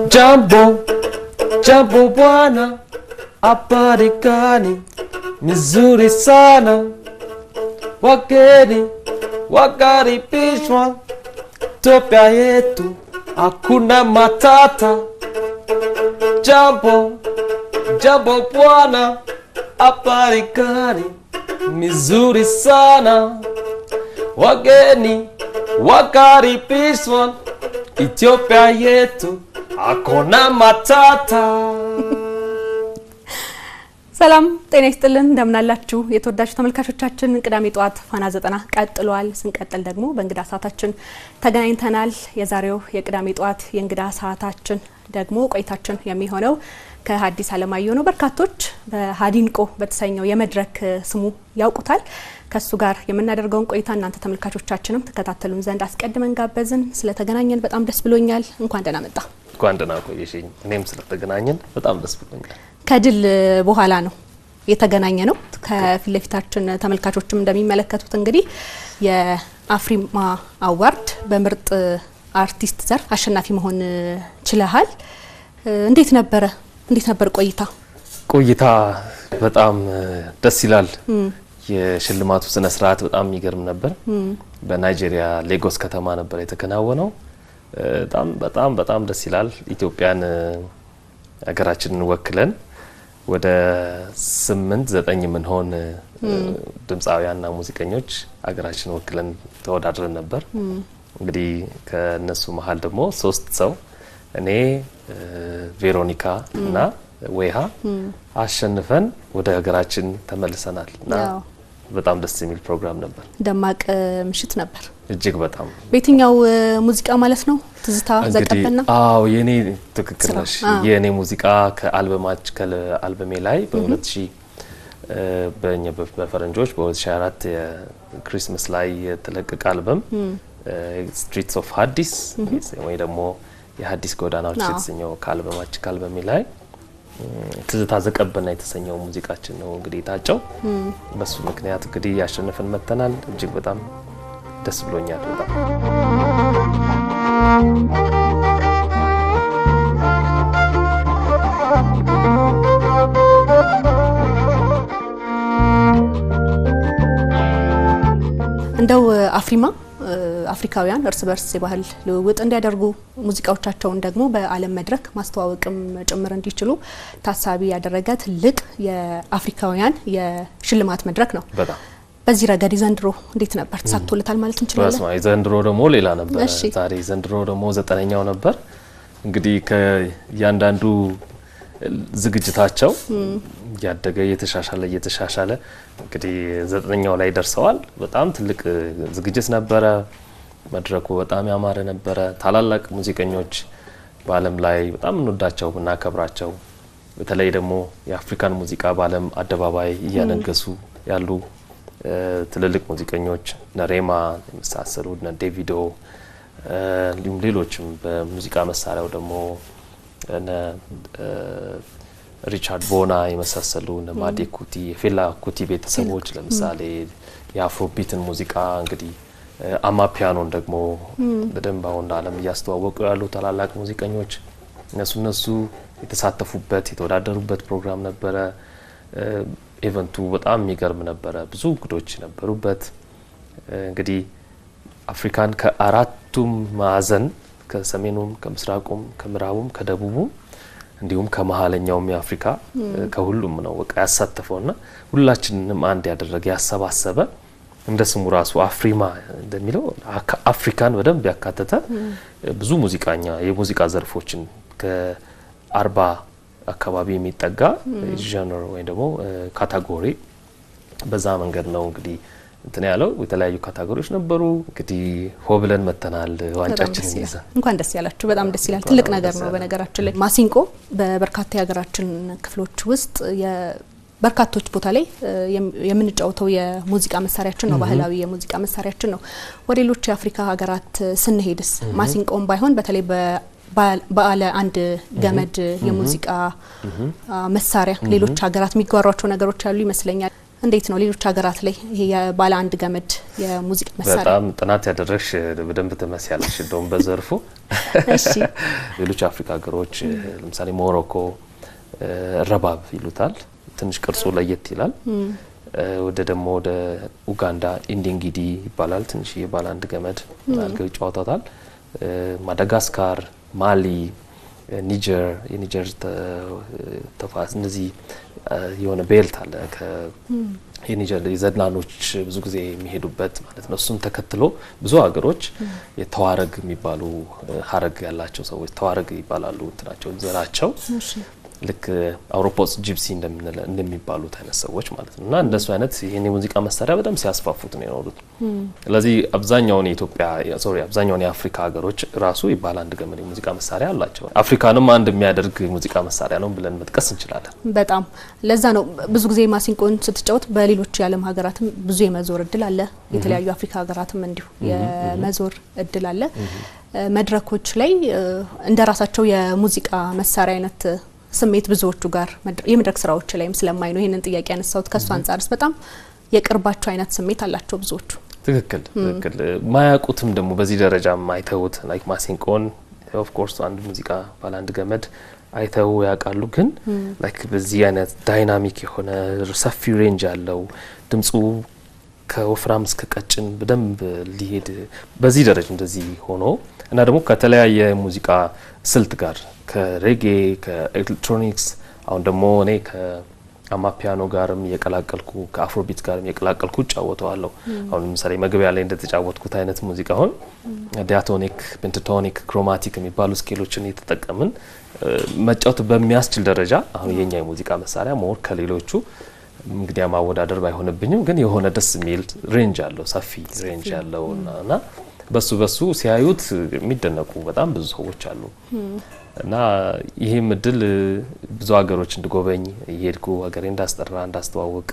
Jambo, jambo bwana, aparikani, mizuri sana, wageni, wakaribishwa, Ethiopia yetu, hakuna matata. Jambo, jambo bwana, aparikani, mizuri sana, wageni, wakaribishwa, Ethiopia yetu, hakuna matata. ሰላም ጤና ይስጥልን እንደምናላችሁ የተወዳጁ ተመልካቾቻችን ቅዳሜ ጧት ፋና 90 ቀጥሏል። ስንቀጥል ደግሞ በእንግዳ ሰዓታችን ተገናኝተናል። የዛሬው የቅዳሜ ጧት የእንግዳ ሰዓታችን ደግሞ ቆይታችን የሚሆነው ከሐዲስ አለማየሁ ነው። በርካቶች በሃዲንቆ በተሰኘው የመድረክ ስሙ ያውቁታል። ከሱ ጋር የምናደርገውን ቆይታ እናንተ ተመልካቾቻችንም ተከታተሉን ዘንድ አስቀድመን ጋበዝን። ስለተገናኘን በጣም ደስ ብሎኛል። እንኳን ደህና መጣ። እንኳን ደህና ቆየሽኝ። እኔም ስለተገናኘን በጣም ደስ ብሎኛል። ከድል በኋላ ነው የተገናኘ ነው። ከፊት ለፊታችን ተመልካቾችም እንደሚመለከቱት እንግዲህ የአፍሪማ አዋርድ በምርጥ አርቲስት ዘርፍ አሸናፊ መሆን ችለሃል። እንዴት ነበር ቆይታ? በጣም ደስ ይላል። የሽልማቱ ስነ ስርዓት በጣም የሚገርም ነበር። በናይጄሪያ ሌጎስ ከተማ ነበር የተከናወነው። በጣም ደስ ይላል። ኢትዮጵያን ሀገራችንን ወክለን ወደ 8-9 ምንሆን ድምጻውያንና ሙዚቀኞች ሀገራችንን ወክለን ተወዳድረን ነበር። እንግዲህ ከነሱ መሃል ደግሞ 3 ሰው እኔ ቬሮኒካ እና ወይሃ አሸንፈን ወደ ሀገራችን ተመልሰናል እና በጣም ደስ የሚል ፕሮግራም ነበር። ደማቅ ምሽት ነበር። እጅግ በጣም በየትኛው ሙዚቃ ማለት ነው? ትዝታ ዘቀበና? አዎ የኔ ትክክል ነሽ። የኔ ሙዚቃ ከአልበሜ ላይ በ2000 በፈረንጆች በ2004 የክሪስማስ ላይ የተለቀቀ አልበም ስትሪትስ ኦፍ ሐዲስ ወይ ደግሞ የሐዲስ ጎዳናዎች የተሰኘው ከአልበሜ ላይ ትዝታ ዘቀበና የተሰኘው ሙዚቃችን ነው እንግዲህ ታጨው። በሱ ምክንያት እንግዲህ ያሸነፈን መተናል። እጅግ በጣም ደስ ብሎኛል። እንደው አፍሪካውያን እርስ በርስ የባህል ልውውጥ እንዲያደርጉ ሙዚቃዎቻቸውን ደግሞ በዓለም መድረክ ማስተዋወቅም ጭምር እንዲችሉ ታሳቢ ያደረገ ትልቅ የአፍሪካውያን የሽልማት መድረክ ነው። በዚህ ረገድ ዘንድሮ እንዴት ነበር? ተሳክቶለታል ማለት እንችላለን? ዘንድሮ ደግሞ ሌላ ነበር። ዛሬ ዘንድሮ ደግሞ 9ኛው ነበር። እንግዲህ ከያንዳንዱ ዝግጅታቸው ያደገ የተሻሻለ እንግዲህ 9ኛው ላይ ደርሰዋል። በጣም ትልቅ ዝግጅት ነበረ። መድረኩ በጣም ያማረ ነበረ። ታላላቅ ሙዚቀኞች በዓለም ላይ በጣም እንወዳቸው እና ከብራቸው በተለይ ደግሞ የአፍሪካን ሙዚቃ በዓለም አደባባይ እያነገሱ ያሉ ትልልቅ ሙዚቀኞች ነሬማ የመሳሰሉ እና ዴቪዶ እንዲሁም ሌሎችም በሙዚቃ መሳሪያው ደግሞ ሪቻርድ ቦና የመሳሰሉ እና ማዲ ኩቲ የፌላ ኩቲ ቤተሰቦች ለምሳሌ የአፍሮቢትን ሙዚቃ እንግዲህ አማፒያኖን ደግሞ በደንብ አሁን ዓለም እያስተዋወቁ ያሉ ታላላቅ ሙዚቀኞች እነሱ የተሳተፉበት የተወዳደሩበት ፕሮግራም ነበረ። ኢቨንቱ በጣም የሚገርም ነበረ። ብዙ እንግዶች ነበሩበት። እንግዲህ አፍሪካን ከአራቱም ማዕዘን ከሰሜኑም ከምስራቁም ከምዕራቡም ከደቡቡም እንዲሁም ከመሃለኛውም የአፍሪካ ከሁሉም ነው በቃ ያሳተፈውና ሁላችንንም አንድ ያደረገ ያሰባሰበ እንደ ስሙ ራሱ አፍሪማ እንደሚለው አፍሪካን በደንብ ያካተተ ብዙ የሙዚቃ ዘርፎችን ከ40 አካባቢ የሚጠጋ genre ወይ ደግሞ ካቴጎሪ በዛ መንገድ ነው እንግዲህ እንትን ያለው። የተለያዩ ካቴጎሪዎች ነበሩ። እንግዲህ ሆብለን መተናል ዋንጫችን ይዘን። እንኳን ደስ ያላችሁ። በጣም ደስ ይላል። ትልቅ ነገር ነው። በነገራችን ላይ ማሲንቆ በበርካታ የሀገራችን ክፍሎች ውስጥ በርካቶች ቦታ ላይ የምንጫወተው የሙዚቃ መሳሪያችን ነው። ባህላዊ የሙዚቃ መሳሪያችን ነው። ወደ ሌሎች የአፍሪካ ሀገራት ስንሄድስ ማሲንቆም ባይሆን በተለይ ባለ አንድ ገመድ የሙዚቃ መሳሪያ ሌሎች ሀገራት የሚጓሯቸው ነገሮች ያሉ ይመስለኛል። እንዴት ነው ሌሎች ሀገራት ላይ ይሄ የባለ አንድ ገመድ የሙዚቃ መሳሪያ? በጣም ጥናት ያደረግሽ በደንብ ትመስያለሽ እንደውም በዘርፉ። እሺ ሌሎች አፍሪካ ሀገሮች ለምሳሌ ሞሮኮ ረባብ ይሉታል፣ ትንሽ ቅርጹ ለየት ይላል። ወደ ደግሞ ወደ ኡጋንዳ ኢንዲንጊዲ ይባላል፣ ትንሽ የባለ አንድ ገመድ አድርገው ይጫወታታል። ማዳጋስካር፣ ማሊ፣ ኒጀር የኒጀር ተፋስ እነዚህ የሆነ ቤልት አለ የኒጀር የዘድናኖች ብዙ ጊዜ የሚሄዱበት ማለት ነው። እሱም ተከትሎ ብዙ ሀገሮች የተዋረግ የሚባሉ ሀረግ ያላቸው ሰዎች ተዋረግ ይባላሉ እንትናቸው ዘራቸው ልክ አውሮፓ ውስጥ ጂፕሲ እንደሚባሉት አይነት ሰዎች ማለት ነው። እና እንደሱ አይነት ይሄን የሙዚቃ መሳሪያ በጣም ሲያስፋፉት ነው የኖሩት። ስለዚህ አብዛኛውን አብዛኛውን የአፍሪካ ሀገሮች ራሱ የባለ አንድ ገመድ የሙዚቃ መሳሪያ አላቸው። አፍሪካንም አንድ የሚያደርግ ሙዚቃ መሳሪያ ነው ብለን መጥቀስ እንችላለን። በጣም ለዛ ነው ብዙ ጊዜ ማሲንቆን ስትጫወት በሌሎች የዓለም ሀገራትም ብዙ የመዞር እድል አለ። የተለያዩ አፍሪካ ሀገራትም እንዲሁ የመዞር እድል አለ። መድረኮች ላይ እንደራሳቸው የሙዚቃ መሳሪያ አይነት ስሜት ብዙዎቹ ጋር የመድረክ ስራዎች ላይም ስለማይ ነው ይሄንን ጥያቄ ያነሳሁት። ከሱ አንጻርስ በጣም የቅርባቸው አይነት ስሜት አላቸው ብዙዎቹ። ትክክል። ማያውቁትም ደግሞ በዚህ ደረጃ አይተውት ላይክ ማሲንቆን ኦፍ ኮርስ አንድ ሙዚቃ ባለ አንድ ገመድ አይተው ያውቃሉ። ግን ላይክ በዚህ አይነት ዳይናሚክ የሆነ ሰፊ ሬንጅ ያለው ድምጹ ከወፍራም እስከ ቀጭን በደንብ ሊሄድ በዚህ ደረጃ እንደዚህ ሆኖ እና ደግሞ ከተለያየ ሙዚቃ ስልት ጋር ከሬጌ ከኤሌክትሮኒክስ አሁን ደግሞ እኔ ከአማፒያኖ ጋርም የቀላቀልኩ ከአፍሮቢት ጋርም የቀላቀልኩ ጫወተዋለሁ። አሁን ለምሳሌ መግቢያ ላይ እንደተጫወትኩት አይነት ሙዚቃ አሁን ዲያቶኒክ፣ ፔንታቶኒክ፣ ክሮማቲክ የሚባሉ ስኬሎችን እየተጠቀምን መጫወት በሚያስችል ደረጃ አሁን የኛ የሙዚቃ መሳሪያ ሞር ከሌሎቹ እንግዲህ ማወዳደር ባይሆንብኝም ግን የሆነ ደስ የሚል ሬንጅ አለው፣ ሰፊ ሬንጅ ያለው እና በሱ ሲያዩት የሚደነቁ በጣም ብዙ ሰዎች አሉ። እና ይሄም እድል ብዙ ሀገሮች እንድጎበኝ እየሄድኩ ሀገሬ እንዳስጠራ እንዳስተዋወቅ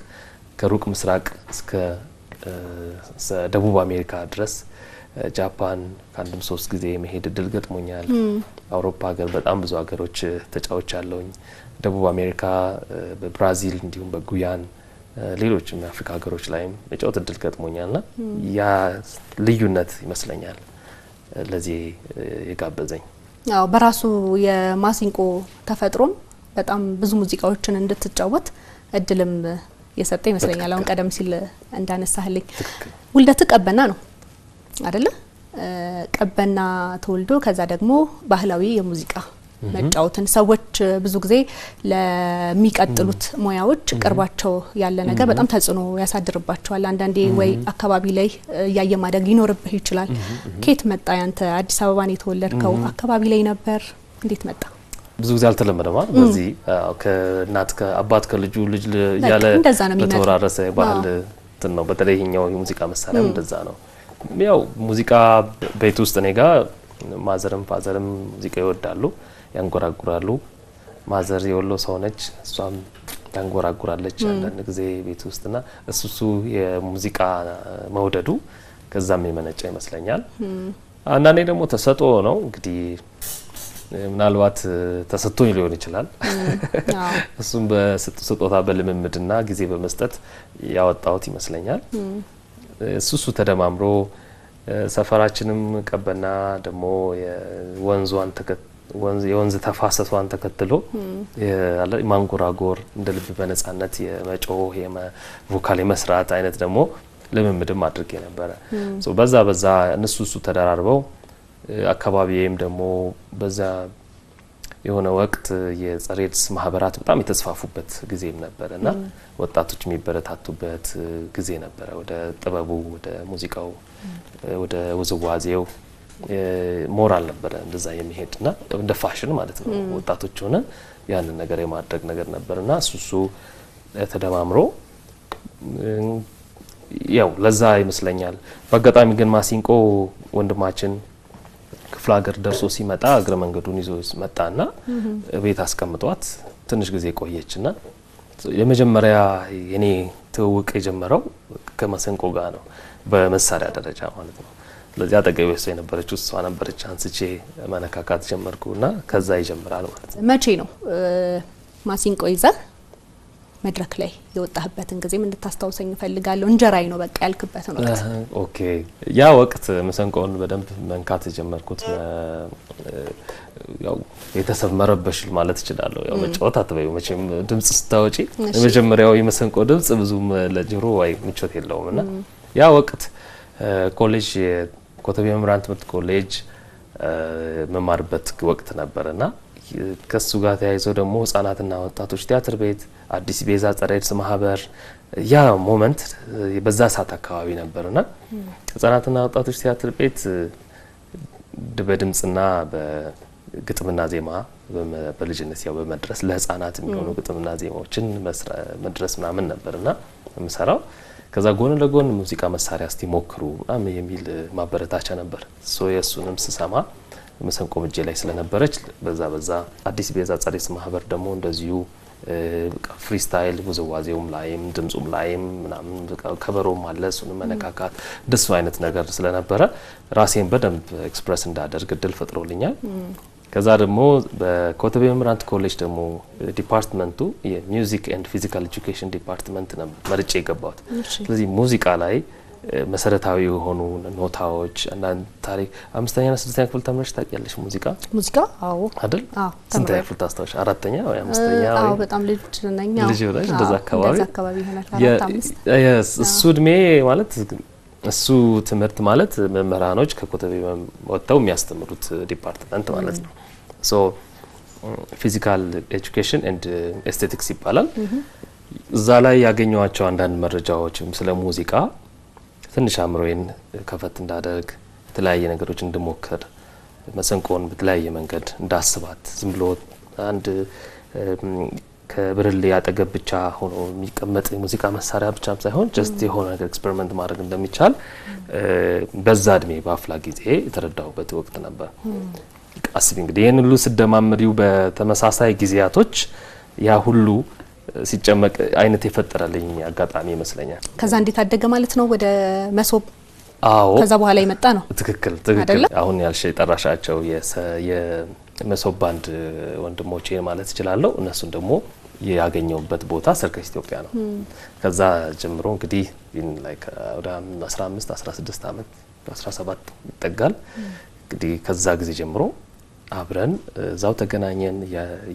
ከሩቅ ምስራቅ እስከ ደቡብ አሜሪካ ድረስ ጃፓን ከአንድም 3 ጊዜ መሄድ እድል ገጥሞኛል። አውሮፓ ሀገር በጣም ብዙ ሀገሮች ተጫዎች ያለውኝ ደቡብ አሜሪካ በብራዚል እንዲሁም በጉያን ሌሎችም የአፍሪካ ሀገሮች ላይም መጫወት እድል ገጥሞኛልና ያ ልዩነት ይመስለኛል ለዚህ የጋበዘኝ። ያው በራሱ የማሲንቆ ተፈጥሮም በጣም ብዙ ሙዚቃዎችን እንድትጫወት እድልም የሰጠ ይመስለኛል። አሁን ቀደም ሲል እንዳነሳህልኝ ውልደት ቀበና ነው አይደለ? ቀበና ተወልዶ ከዛ ደግሞ ባህላዊ የሙዚቃ መጫወትን ሰዎች ብዙ ጊዜ ለሚቀጥሉት ሙያዎች ቅርባቸው ያለ ነገር በጣም ተጽዕኖ ያሳድርባቸዋል። አንዳንዴ ወይ አካባቢ ላይ ያየ ማደግ ሊኖርብህ ይችላል። ከየት መጣ ያንተ? አዲስ አበባ ነው የተወለድከው? አካባቢ ላይ ነበር? እንዴት መጣ? ብዙ ጊዜ አልተለመደም አይደል? በዚህ ከእናት ከአባት ከልጁ ልጅ ያለ ተወራረሰ ባህል ነው። በተለይ ይሄኛው የሙዚቃ መሳሪያ እንደዛ ነው። ያው ሙዚቃ ቤት ውስጥ እኔ ጋር ማዘርም ፋዘርም ሙዚቃ ይወዳሉ፣ ያንጎራጉራሉ። ማዘር የወሎ ሰው ነች፣ እሷም ያንጎራጉራለች አንዳንድ ጊዜ ቤት ውስጥና እሱ የሙዚቃ መውደዱ ከዛም የመነጨ ይመስለኛል። አንዳንዴ ደግሞ ተሰጥኦ ነው እንግዲህ ምናልባት ተሰጥቶኝ ሊሆን ይችላል። እሱም በስጦታ በልምምድና ጊዜ በመስጠት ያወጣውት ይመስለኛል። እሱ ተደማምሮ ሰፈራችንም ቀበና ደግሞ የወንዝ ተፋሰሷን ተከትሎ ማንጎራጎር እንደ ልብ በነጻነት የመጮህ የቮካል መስራት አይነት ደግሞ ልምምድም አድርጌ ነበረ። በዛ እነሱ ተደራርበው አካባቢዬም ደግሞ በዛ የሆነ ወቅት የጸረ ኤድስ ማህበራት በጣም የተስፋፉበት ጊዜም ነበርና ወጣቶች የሚበረታቱበት ጊዜ ነበረ። ወደ ጥበቡ፣ ወደ ሙዚቃው፣ ወደ ውዝዋዜው ሞራል ነበረ እንደዛ የሚሄድና እንደ ፋሽን ማለት ነው። ወጣቶች ሆነ ያንን ነገር የማድረግ ነገር ነበርና እሱ ተደማምሮ ያው ለዛ ይመስለኛል። በአጋጣሚ ግን ማሲንቆ ወንድማችን ክፍለ ሀገር ደርሶ ሲመጣ እግረ መንገዱን ይዞ መጣና ቤት አስቀምጧት ትንሽ ጊዜ ቆየችና የመጀመሪያ የኔ ትውውቅ የጀመረው ከማሲንቆ ጋር ነው፣ በመሳሪያ ደረጃ ማለት ነው። ለዚያ አጠገቤ እሷ የነበረችው እሷ ነበረች። አንስቼ መድረክ ላይ የወጣህበትን ጊዜም እንድታስታውሰኝ ፈልጋለሁ። እንጀራይ ነው በቃ ያልክበትን ወቅት። ኦኬ ያ ወቅት መሰንቆን በደንብ መንካት ጀመርኩት ያው ቤተሰብ መረበሽል ማለት እችላለሁ። ያው መጫወት አትበዩ መቼም ድምጽ ስታወጪ የመጀመሪያው የመሰንቆ ድምጽ ብዙም ለጆሮ ወይ ምቾት የለውምና ያ ወቅት ኮሌጅ ኮተቤ መምህራን ትምህርት ኮሌጅ መማርበት ወቅት ነበርና ከሱ ጋር ተያይዞ ደግሞ ህጻናትና ወጣቶች ቲያትር ቤት አዲስ ቤዛ ጸረ ኤድስ ማህበር ያ ሞመንት በዛ ሰዓት አካባቢ ነበርና ህጻናትና ወጣቶች ቲያትር ቤት በድምጽና በግጥምና ዜማ በልጅነት ያው በመድረስ ለህጻናት የሚሆኑ ግጥምና ዜማዎችን መድረስ ምናምን ነበርና የምሰራው ከዛ ጎን ለጎን ሙዚቃ መሳሪያ እስቲ ሞክሩ ምናምን የሚል ማበረታቻ ነበር። የሱንም ስሰማ መሰንቆ እጄ ላይ ስለነበረች በዛ አዲስ ቤዛ ጸረ ኤድስ ማህበር ደግሞ እንደዚሁ ፍሪስታይል ውዝዋዜውም ላይም ድምጹም ላይም ምናምን ከበሮም አለ እሱንም መነካካት ደስ አይነት ነገር ስለነበረ ራሴን በደንብ ኤክስፕረስ እንዳደርግ እድል ፈጥሮልኛል። ከዛ ደግሞ በኮተቤ መምህራን ኮሌጅ ደግሞ ዲፓርትመንቱ የሚውዚክ ኤንድ ፊዚካል ኤጁኬሽን ዲፓርትመንት ነው መርጬ የገባሁት። ስለዚህ ሙዚቃ ላይ መሰረታዊ የሆኑ ኖታዎች አንዳንድ ታሪክ 5ኛና 6ኛ ክፍል ተምረሽ ታውቂያለሽ? ሙዚቃ አዎ አይደል? ስንተኛ ክፍል ታስታውሽ? 4ኛ ወይ 5ኛ ወይ? አዎ በጣም ልጅ ነኝ። ልጅ ነሽ? እንደዛ አካባቢ ይሆናል 4-5 እሱ እድሜ ማለት እሱ ትምህርት ማለት መምህራኖች ከኮተቤ ወጥተው የሚያስተምሩት ዲፓርትመንት ማለት ነው። ሶ ፊዚካል ኤጁኬሽን ኤንድ ኤስቴቲክስ ይባላል። እዛ ላይ ያገኘዋቸው አንዳንድ መረጃዎች ስለ ሙዚቃ ትንሽ አእምሮዬን ከፈት እንዳደርግ የተለያየ ነገሮች እንድሞክር መሰንቆን በተለያየ መንገድ እንዳስባት ዝም ብሎ አንድ ከብርሌ ያጠገብ ብቻ ሆኖ የሚቀመጥ የሙዚቃ መሳሪያ ብቻ ሳይሆን ጀስት የሆነ ነገር ኤክስፐሪመንት ማድረግ እንደሚቻል በዛ እድሜ በአፍላ ጊዜ የተረዳሁበት ወቅት ነበር። አስቢ እንግዲህ ይህን ሁሉ ስደማምሪው በተመሳሳይ ጊዜያቶች ያ ሁሉ ሲጨመቅ አይነት የፈጠረልኝ አጋጣሚ ይመስለኛል። ከዛ እንዴት አደገ ማለት ነው ወደ መሶብ? አዎ ከዛ በኋላ የመጣ ነው። ትክክል። አሁን ያልሽ የጠራሻቸው የመሶብ ባንድ ወንድሞቼ ማለት እችላለሁ። እነሱን ደግሞ ያገኘውበት ቦታ ሰርከስ ኢትዮጵያ ነው። ከዛ ጀምሮ እንግዲህ ላይክ ወደ 15 16 አመት 17 ይጠጋል። እንግዲህ ከዛ ጊዜ ጀምሮ አብረን እዛው ተገናኘን፣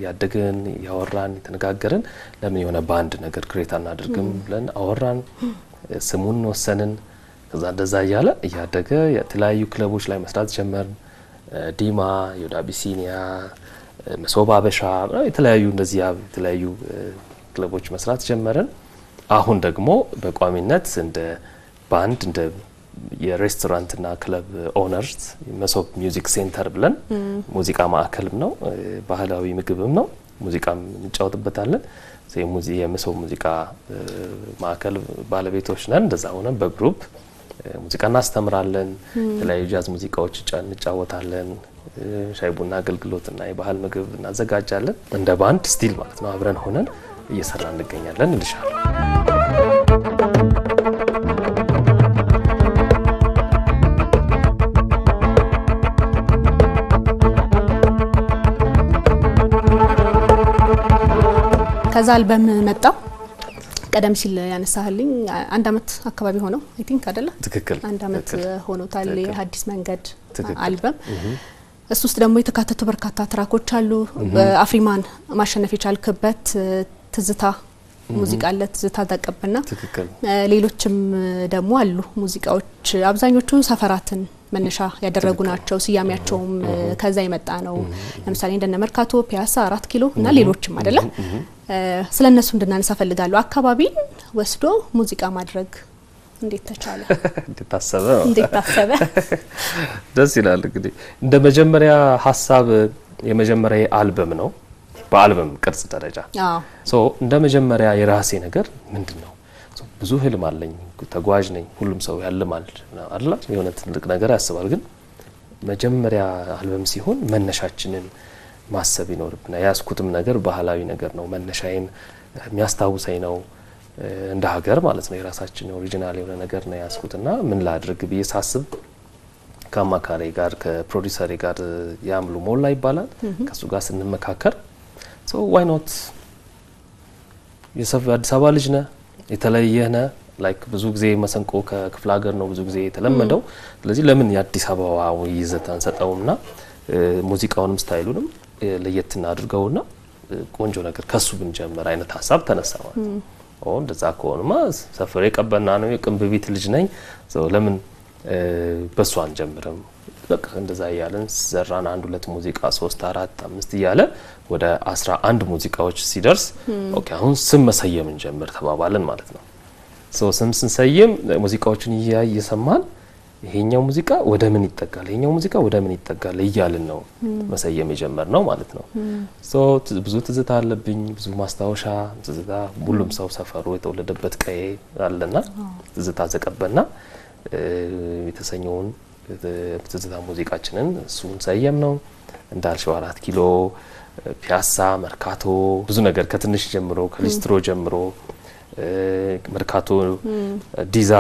ያደግን፣ ያወራን፣ የተነጋገርን ለምን የሆነ ባንድ ነገር ክሬት አናደርግም ብለን አወራን፣ ስሙን ወሰንን። ከዛ እንደዛ እያለ እያደገ የተለያዩ ክለቦች ላይ መስራት ጀመርን። ዲማ፣ ዮዳ አቢሲኒያ፣ መሶብ አበሻ የተለያዩ እንደዚህ የተለያዩ ክለቦች መስራት ጀመርን። አሁን ደግሞ በቋሚነት እንደ ባንድ እንደ የሬስቶራንትና ክለብ ኦነርስ መሶብ ሚውዚክ ሴንተር ብለን ሙዚቃ ማዕከልም ነው፣ ባህላዊ ምግብም ነው፣ ሙዚቃም እንጫወትበታለን። የመሶብ ሙዚቃ ማዕከል ባለቤቶች ነን። እንደዛ ሆነ በግሩፕ ሙዚቃ እናስተምራለን። የተለያዩ ጃዝ ሙዚቃዎች እንጫወታለን። ሻይ ቡና አገልግሎትና የባህል ምግብ እናዘጋጃለን። እንደ ባንድ ስቲል ማለት ነው አብረን ሆነን እየሰራ እንገኛለን እንልሻለን። ከዛ አልበም መጣ። ቀደም ሲል ያነሳህልኝ 1 አመት አካባቢ ሆነው አይ ቲንክ አይደለ? ትክክል። 1 አመት ሆኖታል የሐዲስ መንገድ አልበም። እሱ ውስጥ ደግሞ የተካተቱ በርካታ ትራኮች አሉ። በአፍሪማን ማሸነፍ የቻልክበት ትዝታ ሙዚቃ አለ፣ ትዝታ ተቀበልና ሌሎችም ደግሞ አሉ ሙዚቃዎች። አብዛኞቹ ሰፈራትን መነሻ ያደረጉ ናቸው። ስያሜያቸውም ከዛ የመጣ ነው። ለምሳሌ እንደነ መርካቶ፣ ፒያሳ፣ 4 ኪሎ እና ሌሎችም አይደለ? ስለነሱ እንድናነሳ ፈልጋለሁ። አካባቢን ወስዶ ሙዚቃ ማድረግ እንዴት ተቻለ? እንዴት ታሰበ? ደስ ይላል። እንግዲህ እንደ መጀመሪያ ሀሳብ የመጀመሪያ አልበም ነው በአልበም ቅርጽ ደረጃ። እንደ መጀመሪያ የራሴ ነገር ምንድነው? ብዙ ህልም አለኝ፣ ተጓዥ ነኝ። ሁሉም ሰው ያልማል አይደል? የሆነ ትልቅ ነገር ያስባል። ግን መጀመሪያ አልበም ሲሆን መነሻችንን ማሰብ ይኖርብናል። ያስኩትም ነገር ባህላዊ ነገር ነው። መነሻዬን የሚያስታውሰኝ ነው እንደ ሀገር ማለት ነው። የራሳችን ኦሪጂናል የሆነ ነገር ነው ያስኩትና ምን ላድርግ ብዬ ሳስብ ከአማካሪ ጋር ከፕሮዲሰሪ ጋር ያምሉ ሞላ ይባላል ከሱ ጋር ስንመካከር why not አዲስ አበባ ልጅ ነህ የተለየህ ነህ ላይክ ብዙ ጊዜ መሰንቆ ከክፍለ ሀገር ነው ብዙ ጊዜ የተለመደው ስለዚህ ለምን የአዲስ አበባው ይዘት አንሰጠውምና ሙዚቃውንም ስታይሉንም ለየት እናድርገውና ቆንጆ ነገር ከሱ ብንጀምር አይነት ሀሳብ ተነሳ ማለት ነው እንደዛ ከሆነማ ሰፈሬ ቀበና ነው የቅንብቢት ልጅ ነኝ ለምን በሱ አንጀምርም በቃ እንደዛ ያለን ዘራን 1 2 ሙዚቃ 3 4 5 እያለ ወደ 11 ሙዚቃዎች ሲደርስ ኦኬ አሁን ስም መሰየም እንጀምር ተባባልን ማለት ነው ስም ስንሰየም ሙዚቃዎችን እየሰማን ይሄኛው ሙዚቃ ወደ ምን ይጠጋል ይሄኛው ሙዚቃ ወደ ምን ይጠጋል እያልን ነው መሰየም የጀመርነው ማለት ነው ብዙ ትዝታ አለብኝ ብዙ ማስታወሻ ትዝታ ሁሉም ሰው ሰፈሩ የተወለደበት ቀዬ አለና ትዝታ ዘቀበና የተሰኘውን ትዝታ ሙዚቃችንን እሱን ሰየም ነው እንዳልሽው 4 ኪሎ ፒያሳ መርካቶ ብዙ ነገር ከትንሽ ጀምሮ ከሊስትሮ ጀምሮ መርካቶ ዲዛ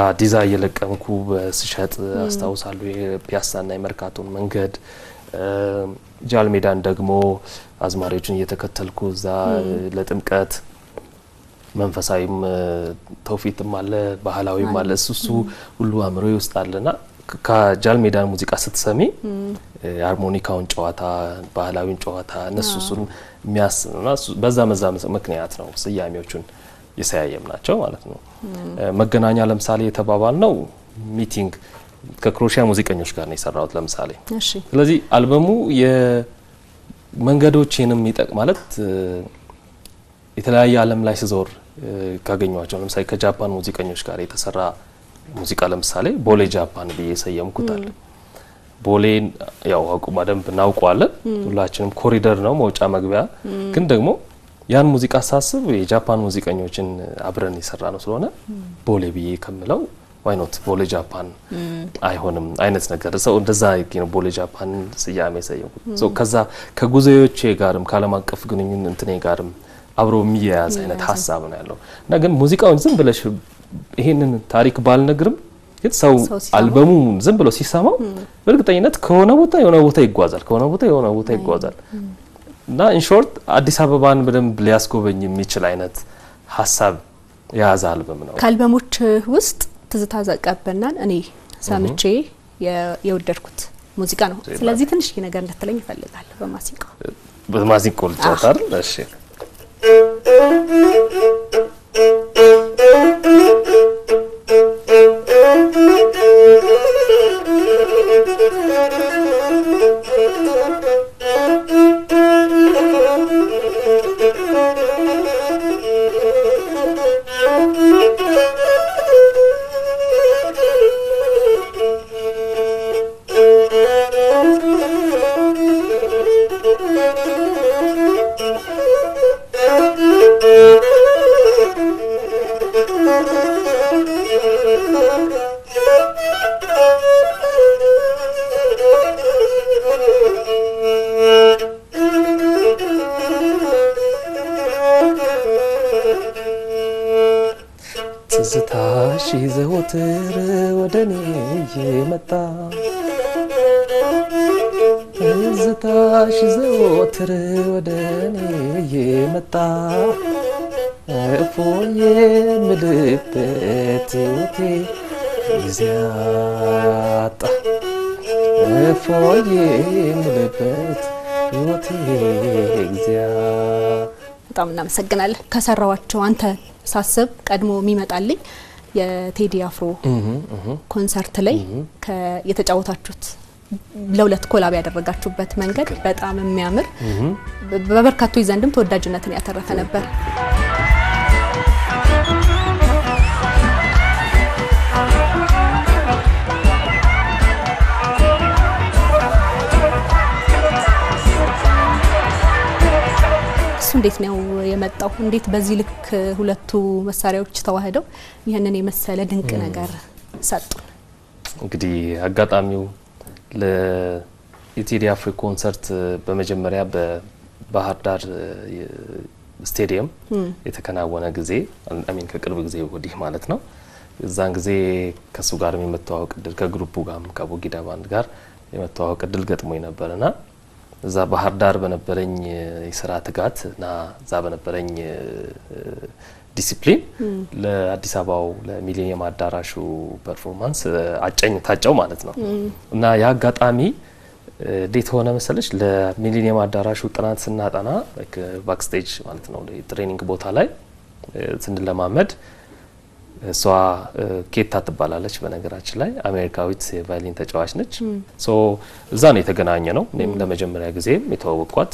እየለቀምኩ በስሸጥ አስታውሳለሁ የፒያሳና የመርካቶን መንገድ ጃልሜዳን ደግሞ አዝማሪዎችን እየተከተልኩ እዛ ለጥምቀት መንፈሳዊም ተውፊትም አለ ባህላዊም አለ እሱ ሁሉ አምሮዬ ውስጥ አለና ከጃልሜዳን ሙዚቃ ስትሰሚ ሃርሞኒካውን ጨዋታ ባህላዊን ጨዋታ እነሱን የሚያስነውና በዛ ምክንያት ነው ስያሜዎቹን የሰያየም ናቸው ማለት ነው መገናኛ ለምሳሌ የተባባል ነው ሚቲንግ ከክሮሺያ ሙዚቀኞች ጋር ነው የሰራሁት ለምሳሌ እሺ ስለዚህ አልበሙ የመንገዶችንም ይጠቅ ማለት የተለያየ ዓለም ላይ ሲዞር ካገኘዋቸው ለምሳሌ ከጃፓን ሙዚቀኞች ጋር የተሰራ ሙዚቃ ለምሳሌ ቦሌ ጃፓን በየሰየምኩታል ቦሌን ያው አቁማ ደንብ እናውቀዋለን ሁላችንም ኮሪደር ነው መውጫ መግቢያ ግን ደግሞ ያን ሙዚቃ ሳስብ የጃፓን ሙዚቀኞችን አብረን የሰራ ነው ስለሆነ ቦሌ ብዬ ከምለው why not ቦሌ ጃፓን አይሆንም አይነት ነገር ሰው እንደዛ ነው ቦሌ ጃፓን ስያሜ ሰየምኩት ከዛ ከጉዞዎቼ ጋርም ካለም አቀፍ ግንኙነት እንትኔ ጋርም አብሮ የሚያያዝ አይነት ሀሳብ ነው ያለው እና ግን ሙዚቃውን ዝም ብለሽ ይሄንን ታሪክ ባልነግርም ግን ሰው አልበሙን ዝም ብሎ ሲሰማው በእርግጠኝነት ከሆነ ቦታ የሆነ ቦታ ይጓዛል ከሆነ ቦታ የሆነ ቦታ ይጓዛል እና ኢን ሾርት አዲስ አበባን በደንብ ሊያስጎበኝ የሚችል አይነት ሀሳብ የያዘ አልበም ነው ከአልበሞች ውስጥ ትዝታ ዘቀበናን እኔ ሰምቼ የወደድኩት ሙዚቃ ነው ስለዚህ ትንሽ ነገር እንድትለኝ እፈልጋለሁ በማሲንቆ ልጫወታል እሺ ትዝታሽ ዘወትር ወደኔ የመጣ ትዝታሽ ዘወትር ወደኔ የመጣ እፎዬ ምልበት ውቴ ይዛጣ እፎዬ ምልበት ውቴ ይዛ በጣም እናመሰግናለን ከሰራዋቸው አንተ ሳስብ ቀድሞ የሚመጣልኝ የቴዲ አፍሮ ኮንሰርት ላይ የተጫወታችሁት ለሁለት ኮላብ ያደረጋችሁበት መንገድ በጣም የሚያምር በበርካቶች ዘንድም ተወዳጅነትን ያተረፈ ነበር እንዴት ነው የመጣው እንዴት በዚህ ልክ ሁለቱ መሳሪያዎች ተዋህደው ይሄንን የመሰለ ድንቅ ነገር ሰጡ እንግዲህ አጋጣሚው ለኢቲዲ አፍሮ ኮንሰርት በመጀመሪያ በባህር ዳር ስቴዲየም የተከናወነ ጊዜ አሚን ከቅርብ ጊዜ ወዲህ ማለት ነው እዛን ጊዜ ከሱ ጋር የመተዋወቅ እድል ከግሩፑ ጋር ከቦጊዳ ባንድ ጋር የመተዋወቅ እድል ገጥሞኝ ነበርና እዛ ባህር ዳር በነበረኝ የሥራ ትጋት እና እዛ በነበረኝ ዲሲፕሊን ለአዲስ አበባው ለሚሊኒየም አዳራሹ ፐርፎርማንስ ታጨው ማለት ነው። እና ያ አጋጣሚ እንዴት ሆነ መሰለሽ ለሚሊኒየም አዳራሹ ጥናት ስናጠና ባክስቴጅ ማለት ነው ትሬኒንግ ቦታ ላይ ስንለማመድ እሷ ኬታ ትባላለች በነገራችን ላይ አሜሪካዊት የቫዮሊን ተጫዋች ነች። ሶ እዛ ነው የተገናኘ ነው። እኔም ለመጀመሪያ ጊዜ የተዋወቅኳት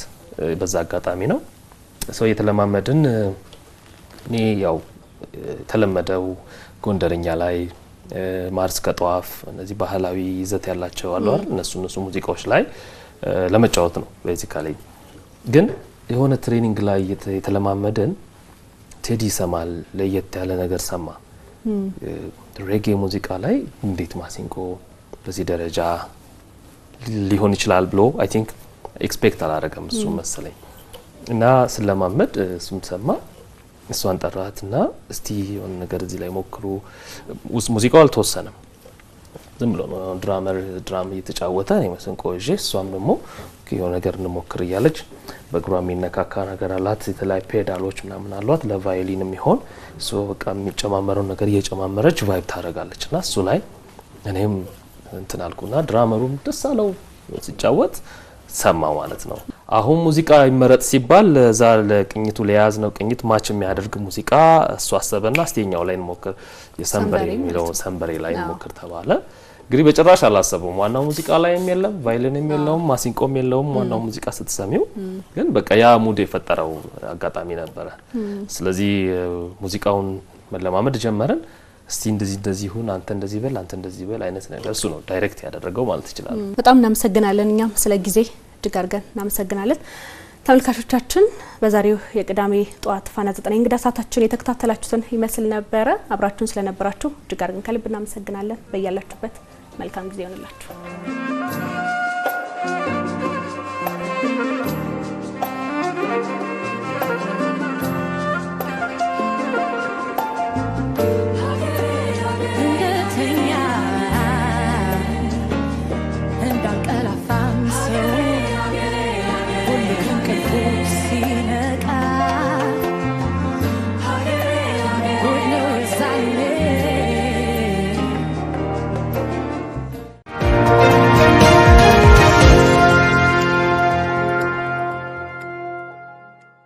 በዛ አጋጣሚ ነው። ሶ የተለማመድን እኔ ያው ተለመደው ጎንደርኛ ላይ ማርስ ከጧፍ እነዚህ ባህላዊ ይዘት ያላቸው አሉ አይደል እነሱ ሙዚቃዎች ላይ ለመጫወት ነው ቤዚካሊ። ግን የሆነ ትሬኒንግ ላይ የተለማመደን ቴዲ ሰማል ለየት ያለ ነገር ሰማ። ሬጌ ሙዚቃ ላይ እንዴት ማሲንቆ በዚህ ደረጃ ሊሆን ይችላል ብሎ አይ ቲንክ ኤክስፔክት አላረገም እሱ መሰለኝ። እና ስለማመድ እሱም ሰማ እሷን ጠራትና እስቲ የሆነ ነገር እዚህ ላይ ሞክሩ። ሙዚቃው አልተወሰነም ዝም ብሎ ነው ድራም እየተጫወተ እኔ ማሲንቆ ይዤ እሷም ደግሞ የሆነ ነገር እንሞክር እያለች በእግሯ የሚነካካ ነገር አላት የተለያዩ ፔዳሎች ምናምን አሏት ለቫዮሊን የሚሆን ሶ በቃ የሚጨማመረው ነገር እየጨማመረች ቫይብ ታረጋለችና እሱ ላይ እኔም እንትን አልኩና ድራመሩም ደስ አለው ሲጫወት ሰማ ማለት ነው። አሁን ሙዚቃ ይመረጥ ሲባል ለዛ ለቅኝቱ ለያዝ ነው ቅኝት ማች የሚያደርግ ሙዚቃ እሱ አሰበና እስቲኛው ላይ እንሞክር የሰንበሬ የሚለው ሰንበሬ ላይ እንሞክር ተባለ። እንግዲህ በጭራሽ አላሰበውም። ዋናው ሙዚቃ ላይ የለም ቫዮሊን የለውም ማሲንቆም የለውም። ዋናው ሙዚቃ ስትሰሚው ግን በቃ ያ ሙድ የፈጠረው አጋጣሚ ነበረ። ስለዚህ ሙዚቃውን መለማመድ ጀመረን። እስቲ እንደዚህ ይሁን አንተ እንደዚህ በል አንተ እንደዚህ በል አይነት ነገር እሱ ነው ዳይሬክት ያደረገው ማለት ይችላል። በጣም እናመሰግናለን። እኛም ስለ ጊዜ እጅግ አድርገን እናመሰግናለን። ተመልካቾቻችን በዛሬው የቅዳሜ ጧት ፋና 9 እንግዳ ሰዓታችን የተከታተላችሁትን ይመስል ነበረ። አብራችሁን ስለነበራችሁ እጅግ አድርገን ከልብ እናመሰግናለን። በያላችሁበት መልካም ጊዜ ይሁንላችሁ።